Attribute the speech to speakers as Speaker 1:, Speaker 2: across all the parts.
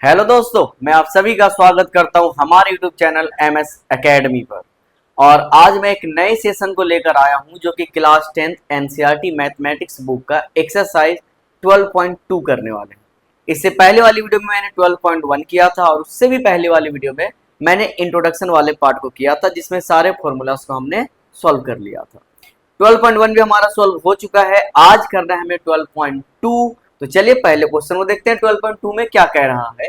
Speaker 1: Hello दोस्तों, मैं आप सभी का स्वागत करता हूं हमारे यूट्यूब चैनल एमएस एकेडमी पर। और आज मैं एक नए सेशन को लेकर आया हूं जो कि class 10th NCERT mathematics book का एक्सरसाइज 12.2 करने वाले हैं। इससे पहले वाली वीडियो में मैंने 12.1 किया था और उससे भी पहले वाली वीडियो में मैंने इंट्रोडक्शन वाले पार्ट को किया था जिसमें सारे फॉर्मूलाज को हमने सॉल्व कर लिया था। 12.1 भी हमारा सॉल्व हो चुका है। आज करना है हमें 12.2। तो चलिए पहले क्वेश्चन को देखते हैं 12.2 में क्या कह रहा है।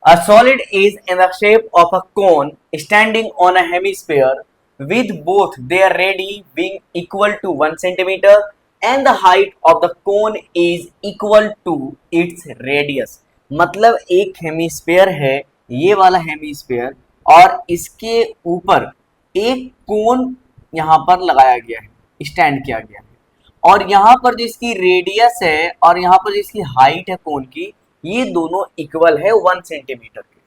Speaker 1: A solid is in the shape of a cone standing on a hemisphere with both their radii being equal to 1 centimeter and the height of the cone is equal to its radius। मतलब एक hemisphere है, ये वाला hemisphere, और इसके ऊपर एक कोन यहाँ पर लगाया गया है, स्टैंड किया गया है, और यहाँ पर जो इसकी रेडियस है और यहाँ पर जो इसकी हाइट है कोन की, ये दोनों इक्वल है 1 सेंटीमीटर के।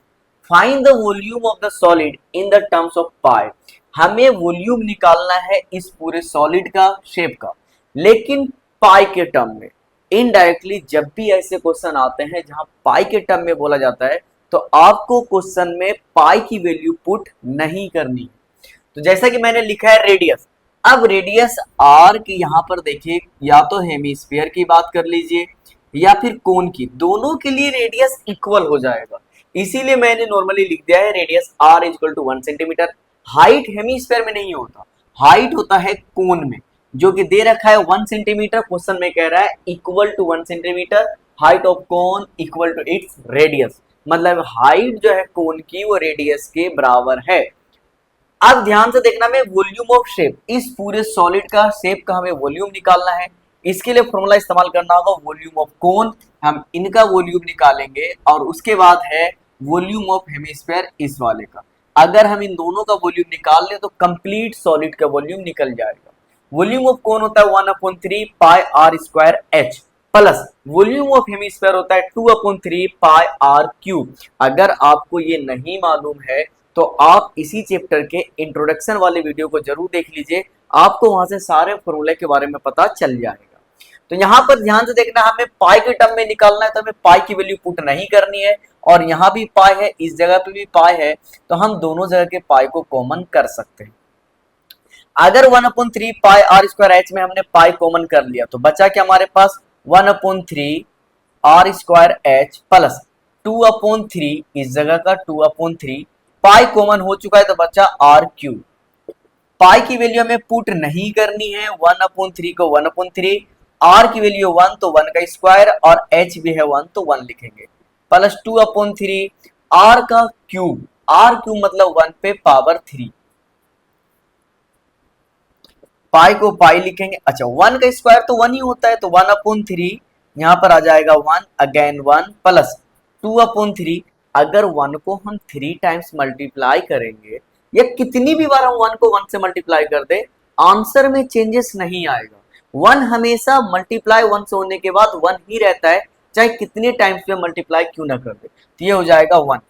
Speaker 1: Find the volume of the solid in the terms of pi. हमें वॉल्यूम निकालना है इस पूरे सॉलिड का, शेप का, लेकिन पाई के टर्म में। इनडायरेक्टली जब भी ऐसे क्वेश्चन आते हैं जहां पाई के टर्म में बोला जाता है तो आपको क्वेश्चन में पाई की वैल्यू पुट नहीं करनी है। तो जैसा कि मैंने लिखा है रेडियस, अब रेडियस आर की यहाँ पर देखिए, या तो हेमिस्फीयर की बात कर लीजिए या फिर कोन की, दोनों के लिए रेडियस इक्वल हो जाएगा। इसीलिए मैंने नॉर्मली लिख दिया है radius r equal to 1 centimetre. Height hemisphere में नहीं होता, हाइट होता है कोन में, जो कि दे रखा है 1 सेंटीमीटर। क्वेश्चन में कह रहा है equal to 1 centimetre, height of cone equal to its radius. मतलब हाइट जो है कोन की वो रेडियस के बराबर है। अब ध्यान से देखना, में वॉल्यूम ऑफ शेप, इस पूरे सॉलिड का शेप का हमें वॉल्यूम निकालना है। इसके लिए फॉर्मूला इस्तेमाल करना होगा वॉल्यूम ऑफ कोन, हम इनका वॉल्यूम निकालेंगे, और उसके बाद है वॉल्यूम ऑफ हेमिस्फीयर इस वाले का। अगर हम इन दोनों का वॉल्यूम निकाल लें तो कंप्लीट सॉलिड का वॉल्यूम निकल जाएगा। वॉल्यूम ऑफ कोन होता है 1/3 pi r square h, plus volume of hemisphere होता है 2/3 पाई आर क्यूब। अगर आपको ये नहीं मालूम है तो आप इसी चैप्टर के इंट्रोडक्शन वाले वीडियो को जरूर देख लीजिए, आपको वहां से सारे फॉर्मूले के बारे में पता चल जाएगा। तो यहाँ पर ध्यान से देखना, हमें पाई के टर्म में निकालना है, तो हमें पाई की वैल्यू पुट नहीं करनी है, और यहाँ भी पाई है, इस जगह पे भी पाई है, तो हम दोनों जगह के पाई को कॉमन कर सकते हैं। अगर 1/3 पाई आर स्क्वायर एच में हमने पाई कॉमन कर लिया तो बचा क्या हमारे पास, 1/3 आर स्क्वायर एच प्लस 2/3, इस जगह का 2/3 पाई कॉमन हो चुका है तो बचा आर क्यूब। पाई की वैल्यू हमें पुट नहीं करनी है, 1/3 को 1/3, आर की वैल्यू 1 तो 1 का स्क्वायर, और एच भी है 1 तो 1 लिखेंगे, प्लस 2/3 आर का क्यूब, आर क्यूब मतलब 1 पे पावर 3, पाई को पाई लिखेंगे। अच्छा, 1 का स्क्वायर तो 1 ही होता है, तो 1/3 यहाँ पर आ जाएगा 1, अगेन 1, प्लस 2/3। अगर 1 को हम 3 टाइम्स मल्टीप्लाई करेंगे, या कितनी भी बार हम 1 को 1 से मल्टीप्लाई कर दे, आंसर में चेंजेस नहीं आएगा। 1 हमेशा मल्टीप्लाई 1 से होने के बाद 1 ही रहता है, चाहे कितने टाइम्स में मल्टीप्लाई क्यों ना कर दे। तो ये हो जाएगा 1।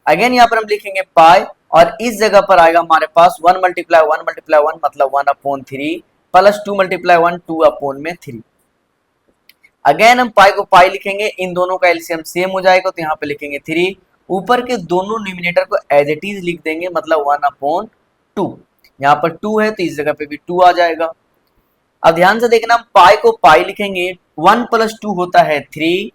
Speaker 1: अगेन यहाँ पर हम लिखेंगे पाई, और इस जगह पर आएगा हमारे पास 1 मल्टीप्लाई 1 मल्टीप्लाई 1 मतलब 1/3, प्लस 2 मल्टीप्लाई 1 2/3। अगेन हम पाई को पाई लिखेंगे, इन दोनों का एलसीएम सेम हो जाएगा, तो यहाँ पे लिखेंगे 3, ऊपर के दोनों न्यूमिनेटर को एज इट इज लिख देंगे, मतलब 1/2। यहाँ पर 2 है तो इस जगह पे भी 2 आ जाएगा। अब ध्यान से देखना, हम पाई को पाई लिखेंगे, 1 + 2 होता है 3,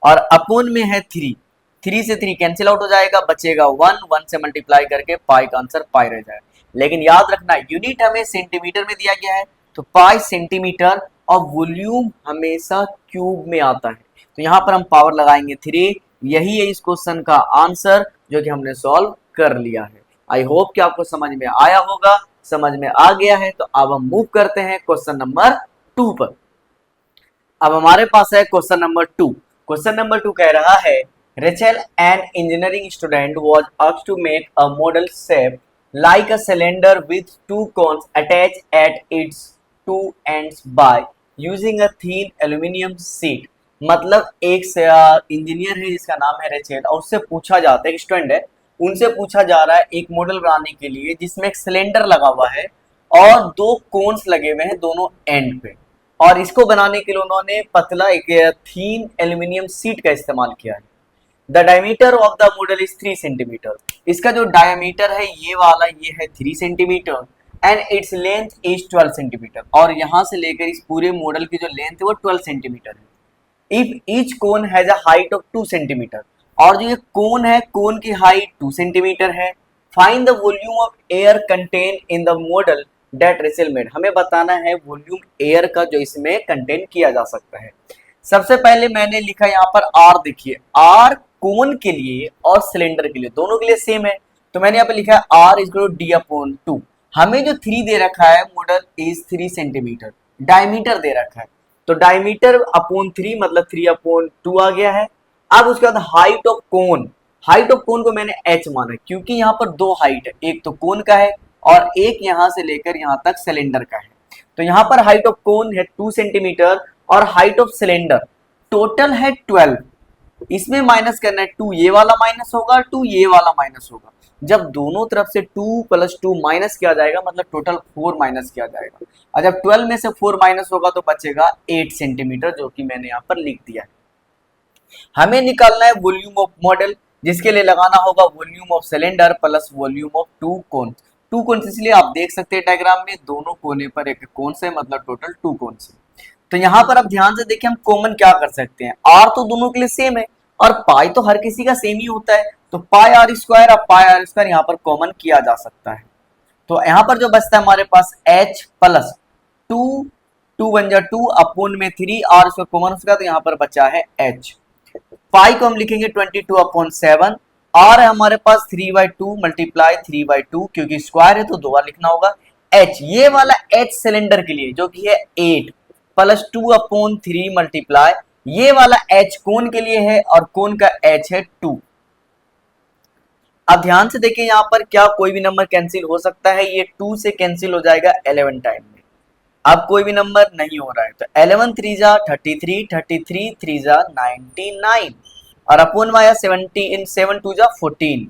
Speaker 1: और अपोन में है 3, 3 से 3 कैंसिल आउट हो जाएगा, बचेगा 1, 1 से मल्टीप्लाई करके पाई का आंसर पाई रह जाएगा। लेकिन याद रखना, यूनिट हमें सेंटीमीटर में दिया गया है, तो पाई सेंटीमीटर, और वॉल्यूम हमेशा क्यूब में आता है, तो यहाँ पर हम पावर लगाएंगे 3। यही है इस क्वेश्चन का आंसर जो कि हमने सॉल्व कर लिया है। आई होप कि आपको समझ में आया होगा। समझ में आ गया है तो अब हम मूव करते हैं क्वेश्चन नंबर 2 पर। अब हमारे पास है क्वेश्चन नंबर 2। क्वेश्चन नंबर 2 कह रहा है, Rachel, an engineering student, was asked to make a model shape like a cylinder with 2 cones attached at its 2 ends by using a thin aluminum sheet। मतलब एक engineer है जिसका नाम है Rachel, और उससे पूछा जाता है, एक स्टूडेंट है, उनसे पूछा जा रहा है एक मॉडल बनाने के लिए जिसमें एक सिलेंडर लगा हुआ है और 2 कोन्स लगे हुए हैं दोनों एंड पे। और इसको बनाने के लिए उन्होंने पतला एक थीन एल्यूमिनियम सीट का इस्तेमाल किया है। The diameter of the model is 3 centimetre. इसका जो डायमीटर है ये वाला ये है 3 centimetre and its length is 12 centimetre. और यहाँ से लेकर इस पूरे मॉडल की जो लेंथ है वो 12 सेंटीमीटर है। If each cone has a height of 2 centimetre, और जो ये कोन है कोन की हाइट 2 सेंटीमीटर है। Find the volume of air contain in the model that Rachel made. हमें बताना है वॉल्यूम एयर का जो इसमें कंटेन किया जा सकता है। सबसे पहले मैंने लिखा यहाँ पर आर, देखिए आर कोन के लिए और सिलेंडर के लिए दोनों के लिए सेम है, तो मैंने यहाँ पे लिखा है आर इज डी अपॉन 2। हमें जो 3 दे रखा है मॉडल इज 3 सेंटीमीटर, डायमीटर दे रखा है तो डायमीटर अपॉन 3 मतलब 3 अपॉन 2 आ गया है। अब उसके बाद height of cone, height of कोन को मैंने h माना क्योंकि यहाँ पर 2 हाइट है, एक तो कोन का है और एक यहाँ से लेकर यहाँ तक सिलेंडर का है। तो यहाँ पर हाइट ऑफ कोन है 2 सेंटीमीटर और हाइट ऑफ सिलेंडर टोटल है 12। इसमें माइनस करना है, 2 ये वाला माइनस होगा 2 ये वाला माइनस होगा। जब दोनों तरफ से 2 + 2 माइनस किया जाएगा मतलब टोटल 4 माइनस किया जाएगा, और जब 12 में से 4 माइनस होगा तो बचेगा 8 सेंटीमीटर, जो कि मैंने यहाँ पर लिख दिया है। हमें निकालना है वॉल्यूम ऑफ मॉडल, जिसके लिए लगाना होगा volume of cylinder plus volume of 2 कोन। 2 कोन इसलिए आप देख सकते हैं डायग्राम में दोनों कोने पर एक कोन से मतलब टोटल 2 कोन से। तो यहाँ पर आप ध्यान से देखिए हम कॉमन क्या कर सकते हैं, आर तो दोनों के लिए सेम है और पाई तो हर किसी का सेम ही होता है, तो पाई आर स्क्वायर, अब पाई आर स्क्वायर यहाँ पर कॉमन किया जा सकता है। तो यहाँ पर जो बचता है हमारे पास h प्लस 2, 2 बन जा 2 अपॉन में 3 आर स्क्वायर कॉमन हो गया तो यहाँ पर बचा है h। पाई को हम लिखेंगे 22/7, आर है हमारे पास 3/2 मल्टीप्लाई 3/2 क्योंकि स्क्वायर है तो 2 बार लिखना होगा। h ये वाला h सिलेंडर के लिए जो कि है 8 प्लस 2/3 मल्टीप्लाई ये वाला h कोन के लिए है और कोन का h है 2। अब ध्यान से देखिए यहाँ पर क्या कोई भी नंबर कैंसिल हो सकता है, ये 2 से कैंसिल हो जाएगा 11 टाइम में। अब कोई भी नंबर नहीं हो रहा है तो 11 3 जा 33, 33 3 जा 99 और अपोन में आया 17, 7 2 जा 14।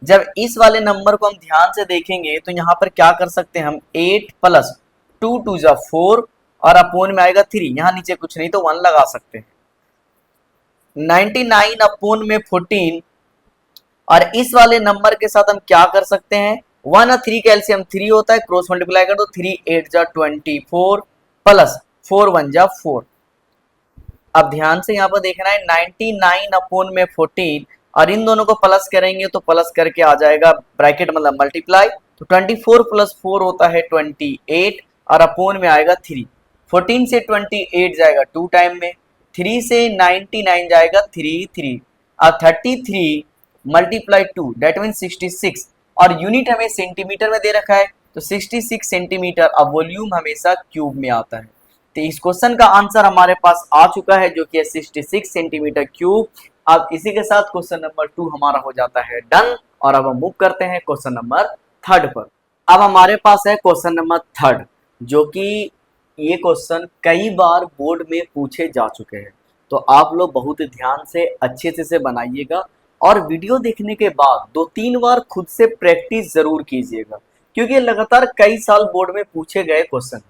Speaker 1: जब इस वाले नंबर को हम ध्यान से देखेंगे तो यहाँ पर क्या कर सकते हैं हम 8 प्लस 2 2 जा 4 और अपोन में आएगा 3, यहाँ नीचे कुछ नहीं तो 1 लगा सकते हैं। 99 अपोन में 14 और इस वाले नंबर के साथ हम क्या कर सकते हैं 1 और 3 का एलसीएम 3 होता है, क्रॉस मल्टीप्लाई कर दो 3 8 जा 24 प्लस 4 1 जा 4। अब ध्यान से यहाँ पर देखना है 99 अपोन में 14 और इन दोनों को प्लस करेंगे तो प्लस करके आ जाएगा ब्रैकेट मतलब मल्टीप्लाई, तो 24 प्लस 4 होता है 28 और अपोन में आएगा 3। 14 से 28 जाएगा 2 टाइम में, 3 से 99 जाएगा 3 और 33 मल्टीप्लाई 2 डेट मीन 66 और यूनिट हमें सेंटीमीटर में दे रखा है तो 66 सेंटीमीटर। अब वॉल्यूम हमेशा क्यूब में आता है, तो इस क्वेश्चन का आंसर हमारे पास आ चुका है जो कि है 66 सेंटीमीटर क्यूब। अब इसी के साथ क्वेश्चन नंबर 2 हमारा हो जाता है डन और अब हम मूव करते हैं क्वेश्चन नंबर 3 पर। अब हमारे पास है क्वेश्चन नंबर 3 जो कि ये क्वेश्चन कई बार बोर्ड में पूछे जा चुके हैं, तो आप लोग बहुत ध्यान से अच्छे से बनाइएगा और वीडियो देखने के बाद 2-3 बार खुद से प्रैक्टिस जरूर कीजिएगा क्योंकि लगातार कई साल बोर्ड में पूछे गए क्वेश्चन।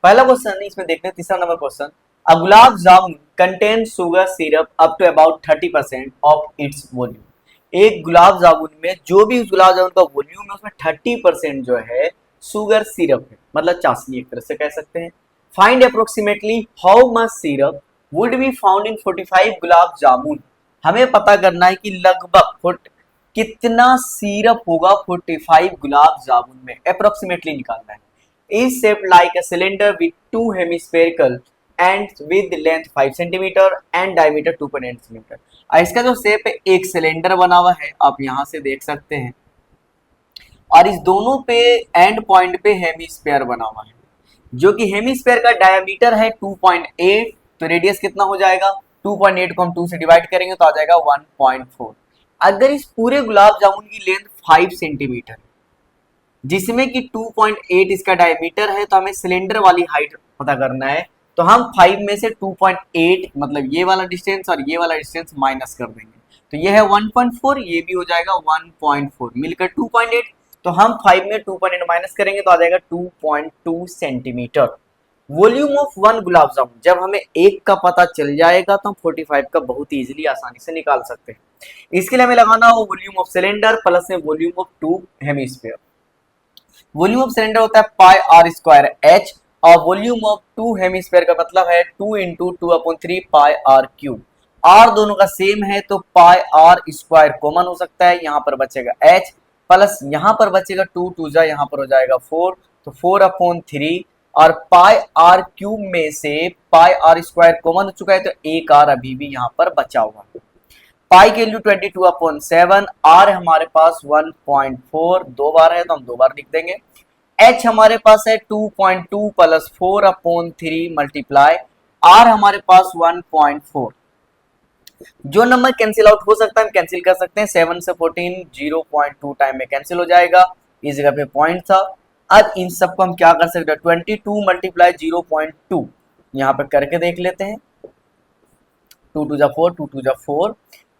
Speaker 1: पहला क्वेश्चन इसमें देखते हैं, तीसरा number question, a gulab jamun contain sugar syrup up to about 30% of its volume. एक गुलाब जामुन में जो भी उस गुलाब जामुन का वॉल्यूम है उसमें 30% जो है शुगर सिरप है, मतलब चाशनी एक तरह से कह सकते हैं। Find approximately how much syrup would be found in 45 gulab jamun. हमें पता करना है कि लगभग कितना सिरप होगा 45 गुलाब जामुन में, अप्रोक्सीमेटली निकालना है। is shaped like a cylinder with two hemispherical ends with length 5 cm and diameter 2.8 cm। इसका जो शेप है एक सिलेंडर बना हुआ है, आप यहाँ से देख सकते हैं, और इस दोनों पे एंड पॉइंट पे हेमिस्फीयर बना हुआ है जो कि हेमिस्फीयर का डायमीटर है 2.8, तो रेडियस कितना हो जाएगा 2.8 को हम 2 से डिवाइड करेंगे तो आ जाएगा 1.4। अगर इस पूरे गुलाब जामुन की लेंथ 5 सेंटीमीटर जिसमें कि 2.8 इसका डायमीटर है, तो हमें सिलेंडर वाली हाइट पता करना है, तो हम 5 में से 2.8 मतलब ये वाला डिस्टेंस और ये वाला डिस्टेंस माइनस कर देंगे, तो ये है 1.4, ये भी हो जाएगा 1.4 मिलकर 2.8, तो हम 5 में 2.8 माइनस करेंगे तो आ जाएगा 2.2 centimetre. Volume of one gulab jamun, जब हमें एक का पता चल जाएगा तो हम 45 का बहुत इजीली आसानी से निकाल सकते हैं। इसके लिए हमें लगाना हो वॉल्यूम ऑफ सिलेंडर प्लस में volume of two hemisphere. Volume of cylinder होता है पाई आर स्क्वायर एच, और वॉल्यूम ऑफ टू हेमिस्फीयर का मतलब है 2 into 2/3 pi r cube. R दोनों का सेम है तो पाई आर स्क्वायर कॉमन हो सकता है, यहाँ पर बचेगा एच प्लस यहाँ पर बचेगा 2 2 जा यहाँ पर हो जाएगा 4, तो 4/3, और पाई आर क्यूब में से पाई आर स्क्वायर कॉमन हो चुका है तो एक आर अभी भी यहाँ पर बचा हुआ है। पाई की वैल्यू 22/7, आर हमारे पास 1.4, दो बार है तो हम दो बार लिख देंगे। एच हमारे पास है 2.2 प्लस 4/3 मल्टीप्लाई आर हमारे पास 1.4। जो नंबर कैंसिल आउट हो सकता है हम कैंसिल कर सकते हैं। 7 से 14 0.2 टाइम में कैंसिल हो जाएगा, इस जगह पे पॉइंट था। अब इन सबको हम क्या कर सकते हैं, 22 मल्टीप्लाई 0.2 यहाँ पर करके देख लेते हैं। 2 2 जा 4, 2 2 जा 4,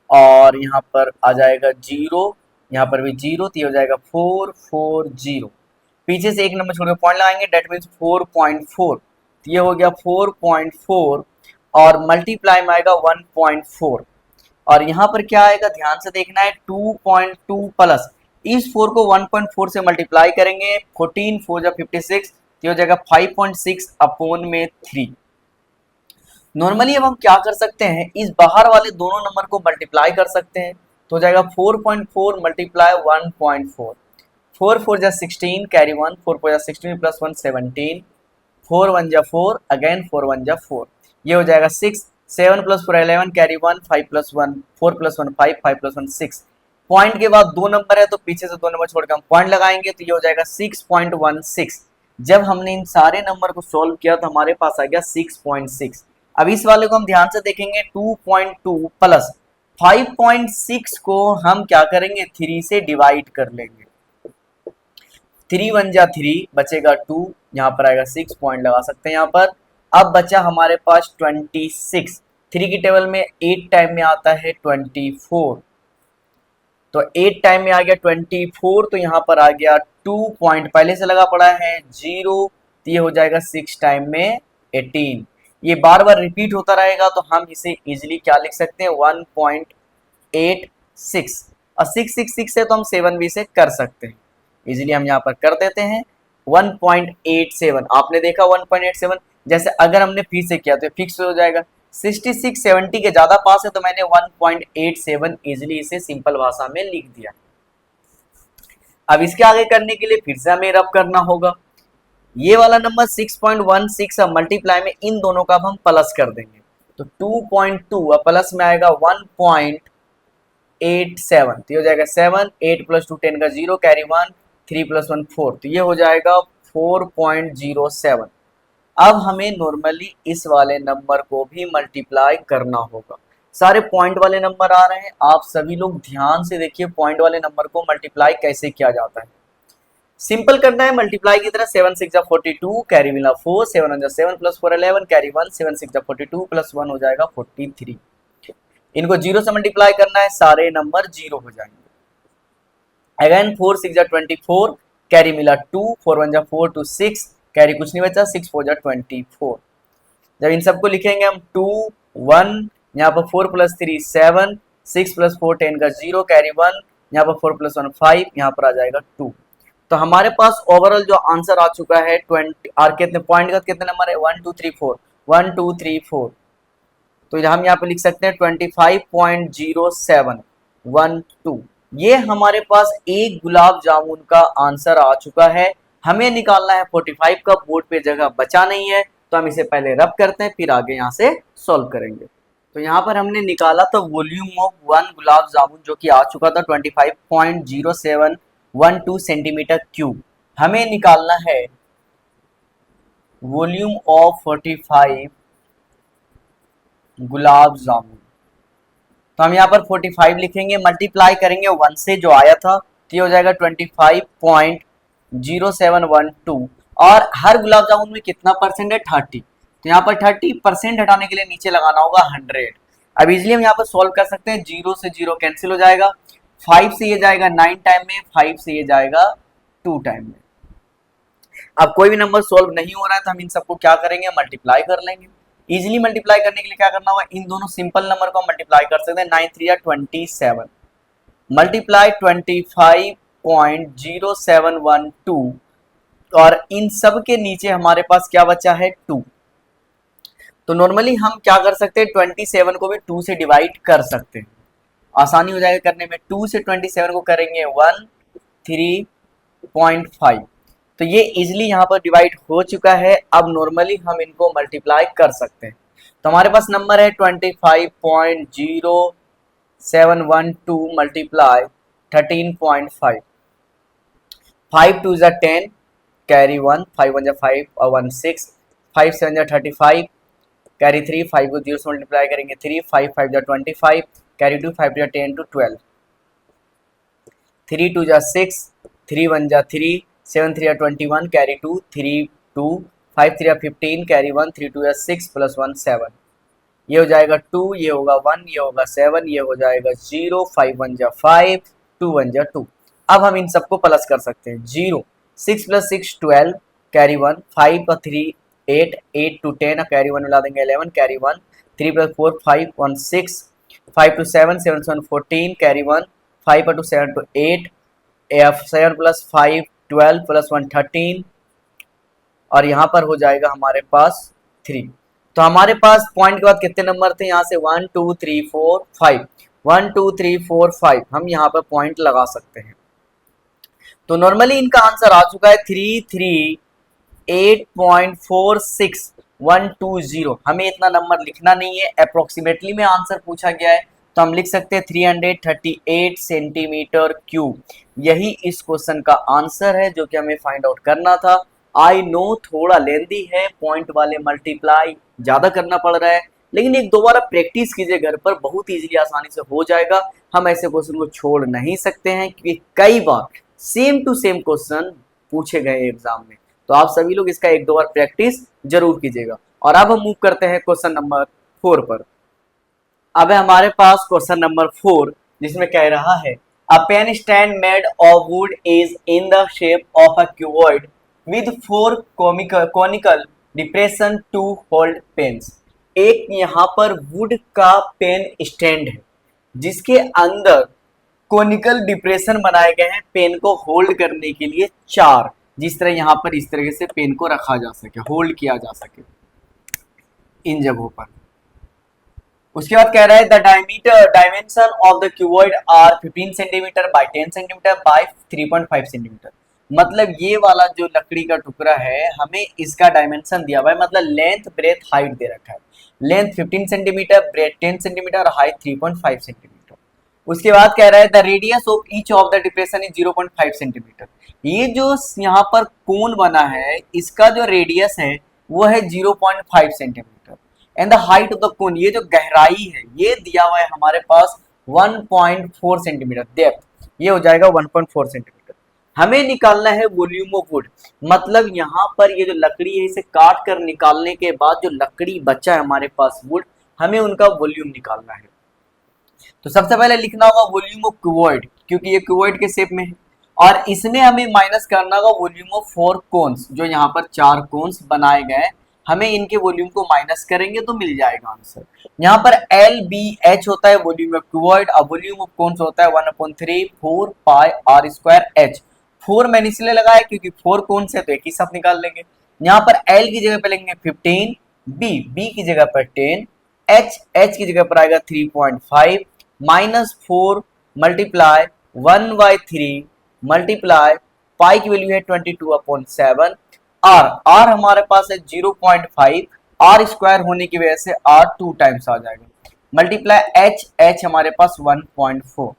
Speaker 1: और यहाँ पर आ जाएगा 0, यहाँ पर भी 0, तो ये हो जाएगा 4 4 0। पीछे से एक नंबर छोड़ के पॉइंट लगाएंगे, डेट मीन्स 4.4, तो ये हो गया 4.4, और मल्टीप्लाई में आएगा 1.4, और यहाँ पर क्या आएगा ध्यान से देखना है 2.2 प्लस इस 4 को 1.4 से मल्टीप्लाई करेंगे, 14 4 जा 56, तो हो जाएगा 5.6/3। नॉर्मली अब हम क्या कर सकते हैं, इस बाहर वाले दोनों नंबर को मल्टीप्लाई कर सकते हैं, तो हो जाएगा 4.4 मल्टीप्लाई 1.4, 4 4 जा 16 कैरी 1, 4 4 जा 16 प्लस 1 17, 4 1 जा 4 अगेन 4 1 जा 4, ये हो जाएगा 6, 7 plus 4 11 carry 1, 5 plus 1 4 plus 1 5, 5 plus 1 6। Point के बाद दो नंबर है तो पीछे से दो नंबर छोड़कर हम पॉइंट लगाएंगे, तो ये हो जाएगा 6.16। जब हमने इन सारे नंबर को सॉल्व किया तो हमारे पास आ गया 6.6। अब इस वाले को हम ध्यान से देखेंगे, 2.2 प्लस 5.6 को हम क्या करेंगे 3 से डिवाइड कर लेंगे, 3 1 जा 3 बचेगा 2, यहाँ पर आएगा 6, पॉइंट लगा सकते हैं यहाँ पर। अब बचा हमारे पास 26, 3 की टेबल में 8 टाइम में आता है 24, तो 8 टाइम में आ गया 24, तो यहाँ पर आ गया 2, पॉइंट पहले से लगा पड़ा है 0, तो ये हो जाएगा 6 टाइम में 18। ये बार बार रिपीट होता रहेगा तो हम इसे इजीली क्या लिख सकते हैं 1.86, और 6 6 6 से तो हम 7 भी से कर सकते हैं, इजीली हम यहाँ पर कर देते हैं 1.87। आपने देखा 1.87, जैसे अगर हमने फिर से किया तो फिक्स हो जाएगा। 66 70 के ज्यादा पास है तो मैंने 1.87 इजीली इसे सिंपल भाषा में लिख दिया। अब इसके आगे करने के लिए फिर से हमें रब करना होगा। ये वाला नंबर 6.16 अब मल्टीप्लाई में इन दोनों का अब हम प्लस कर देंगे, तो 2.2 अब प्लस में आएगा 1.87, तो ये हो जाएगा 7, 8 प्लस 2 10 का 0 कैरी 1, 3 प्लस 1 4, तो ये हो जाएगा 4.07। अब हमें नॉर्मली इस वाले नंबर को भी मल्टीप्लाई करना होगा। सारे पॉइंट वाले नंबर आ रहे हैं, आप सभी लोग ध्यान से देखिए पॉइंट वाले नंबर को मल्टीप्लाई कैसे किया जाता है। सिंपल करना है मल्टीप्लाई की तरह, 7 6 जा 42 कैरी मिला 4, 7 1 जा 7 प्लस 4 11 कैरी 1, 7 6 जा 42 प्लस 1 हो जाएगा 43। इनको 0 से मल्टीप्लाई करना है, सारे नंबर 0 हो जाएंगे। अगेन 4 6 जा 24 कैरी मिला 2, 4 1 जा 4 2 6 कैरी कुछ नहीं बचा, 6 4 जा 24। जब इन सबको लिखेंगे हम 2 1, यहाँ पर 4 प्लस 3 7, 6 प्लस 4 10 का 0 कैरी 1, यहाँ पर 4 प्लस 1 5, यहाँ पर आ जाएगा 2। तो हमारे पास ओवरऑल जो आंसर आ चुका है 20, और कितने पॉइंट का कितने नंबर है 1 2 3 4, 1 2 3 4, तो हम यहाँ पे लिख सकते हैं 25.0712। ये हमारे पास एक गुलाब जामुन का आंसर आ चुका है। हमें निकालना है 45 का, बोर्ड पे जगह बचा नहीं है तो हम इसे पहले रब करते हैं फिर आगे यहाँ से सॉल्व करेंगे। तो यहाँ पर हमने निकाला था volume of one gulab jamun जो कि आ चुका था 25.0712 सेंटीमीटर क्यूब। हमें निकालना है वॉल्यूम ऑफ 45 गुलाब जामुन, तो हम यहाँ पर 45 लिखेंगे, मल्टीप्लाई करेंगे 1 से जो आया था, तो ये हो जाएगा 25.0712, और हर गुलाब जामुन में कितना परसेंट है 30, तो यहाँ पर 30% हटाने के लिए नीचे लगाना होगा 100। अब इजिली हम यहाँ पर सॉल्व कर सकते हैं, 0 से 0 कैंसिल हो जाएगा, 5 से ये जाएगा 9 टाइम में, 5 से ये जाएगा 2 टाइम में। अब कोई भी नंबर सोल्व नहीं हो रहा है तो हम इन सबको क्या करेंगे, मल्टीप्लाई कर लेंगे। इजिली मल्टीप्लाई करने के लिए क्या करना होगा, इन दोनों सिंपल नंबर को हम मल्टीप्लाई कर सकते हैं। 9 3 या 27 मल्टीप्लाई 25.0712 और इन सब के नीचे हमारे पास क्या बचा है 2। तो नॉर्मली हम क्या कर सकते हैं, 27 को भी 2 से डिवाइड कर सकते हैं, आसानी हो जाएगा करने में। 2 से 27 को करेंगे 103.5, तो ये इजिली यहाँ पर डिवाइड हो चुका है। अब नॉर्मली हम इनको मल्टीप्लाई कर सकते हैं, तो हमारे पास नंबर है 25.0712 मल्टीप्लाई 13.5। 5 2 is 10 कैरी 1, 5 1 5 और 1 6, 5 7 35 कैरी 3, 5 को 0 से मल्टीप्लाई करेंगे 3, 5 5 25 carry 2, 5 10 to 12, 3 2 6, 3 1 3, 7 3 21 carry 2, 3 2, 5 3 15 carry 1, 3 2 6 plus 1 7, ये हो जाएगा 2, ये होगा 1, ये होगा 7, ये हो जाएगा 0, 5 1 5, 2 1 2। अब हम इन सबको प्लस कर सकते हैं। 0 6 प्लस 6 12 कैरी 1, 5 और 3 8, 8 to 10 और कैरी 1 मिला देंगे 11 carry 1, 3 plus 4 5 1 6, 5 to 7 7 7 14 carry 1, 5 to 7 to 8, 7 plus 5 12 plus 1 13 और यहाँ पर हो जाएगा हमारे पास 3। तो हमारे पास पॉइंट के बाद कितने नंबर थे, यहाँ से 1 2 3 4 5, 1 2 3 4 5 हम यहाँ पर पॉइंट लगा सकते हैं। तो नॉर्मली इनका आंसर आ चुका है 338.46120। हमें इतना नंबर लिखना नहीं है, अप्रोक्सीमेटली में आंसर पूछा गया है, तो हम लिख सकते हैं 338 सेंटीमीटर क्यूब। यही इस क्वेश्चन का आंसर है जो कि हमें फाइंड आउट करना था। आई नो थोड़ा लेंदी है, पॉइंट वाले मल्टीप्लाई ज्यादा करना पड़ रहा है, लेकिन एक दो बार प्रैक्टिस कीजिए घर पर, बहुत इजीली आसानी से हो जाएगा। हम ऐसे क्वेश्चन को छोड़ नहीं सकते हैं क्योंकि कई बार सेम टू सेम क्वेश्चन पूछे गए एग्जाम में, तो आप सभी लोग इसका एक दो बार प्रैक्टिस जरूर कीजिएगा। और अब हम मूव करते हैं क्वेश्चन नंबर 4 पर। अब है हमारे पास क्वेश्चन नंबर 4, जिसमें कह रहा है a pen stand made of wood is in the shape of a cuboid with 4 conical depression to hold pens. एक यहाँ पर वुड का पेन स्टैंड है जिसके अंदर कोनिकल डिप्रेशन बनाए गए हैं पेन को होल्ड करने के लिए 4, जिस तरह यहाँ पर इस तरीके से पेन को रखा जा सके, होल्ड किया जा सके इन जगहों पर। उसके बाद कह रहा है the dimension of the cuboid are 15 centimetre by 10 centimetre by 3.5 centimetre. मतलब ये वाला जो लकड़ी का टुकड़ा है, हमें इसका डायमेंशन दिया हुआ है, मतलब लेंथ ब्रेथ हाइट दे रखा है। लेंथ 15 सेंटीमीटर, ब्रेथ 10 सेंटीमीटर और हाइट 3.5 सेंटीमीटर। उसके बाद कह रहा है the radius of each of the depression is 0.5 centimetre. ये जो यहाँ पर कोन बना है, इसका जो रेडियस है वो है 0.5 centimetre and the height of the cone, ये जो गहराई है ये दिया हुआ है हमारे पास 1.4 सेंटीमीटर डेप्थ, ये हो जाएगा 1.4 सेंटीमीटर। हमें निकालना है वॉल्यूम ऑफ वुड, मतलब यहाँ पर ये जो लकड़ी है इसे काट कर निकालने के बाद जो लकड़ी बचा है हमारे पास वुड, हमें उनका वॉल्यूम निकालना है। तो सबसे पहले लिखना होगा वॉल्यूम ऑफ क्यूबॉइड, क्योंकि ये क्यूबॉइड के शेप में है, और इसमें हमें माइनस करना होगा वॉल्यूम ऑफ 4 कोन्स, जो यहाँ पर 4 कोन्स बनाए गए, हमें इनके वॉल्यूम को माइनस करेंगे तो मिल जाएगा आंसर। यहाँ पर LBH होता है वॉल्यूम ऑफ क्यूबॉइड, और वॉल्यूम ऑफ कोन्स होता है 1/3 4 पाई r स्क्वायर h। 4 मैंने इसलिए लगाया क्योंकि 4 कोन्स है तो एक ही साथ निकाल लेंगे। यहाँ पर L की जगह पे लेंगे 15, B की जगह पर 10, H की जगह पर आएगा 3.5 माइनस 4 मल्टीप्लाई 1/3 मल्टीप्लाई पाई की वैल्यू है 22/7, R हमारे पास है 0.5, R स्क्वायर होने की वजह से R 2 टाइम्स आ जाएगा, मल्टीप्लाई H हमारे पास 1.4।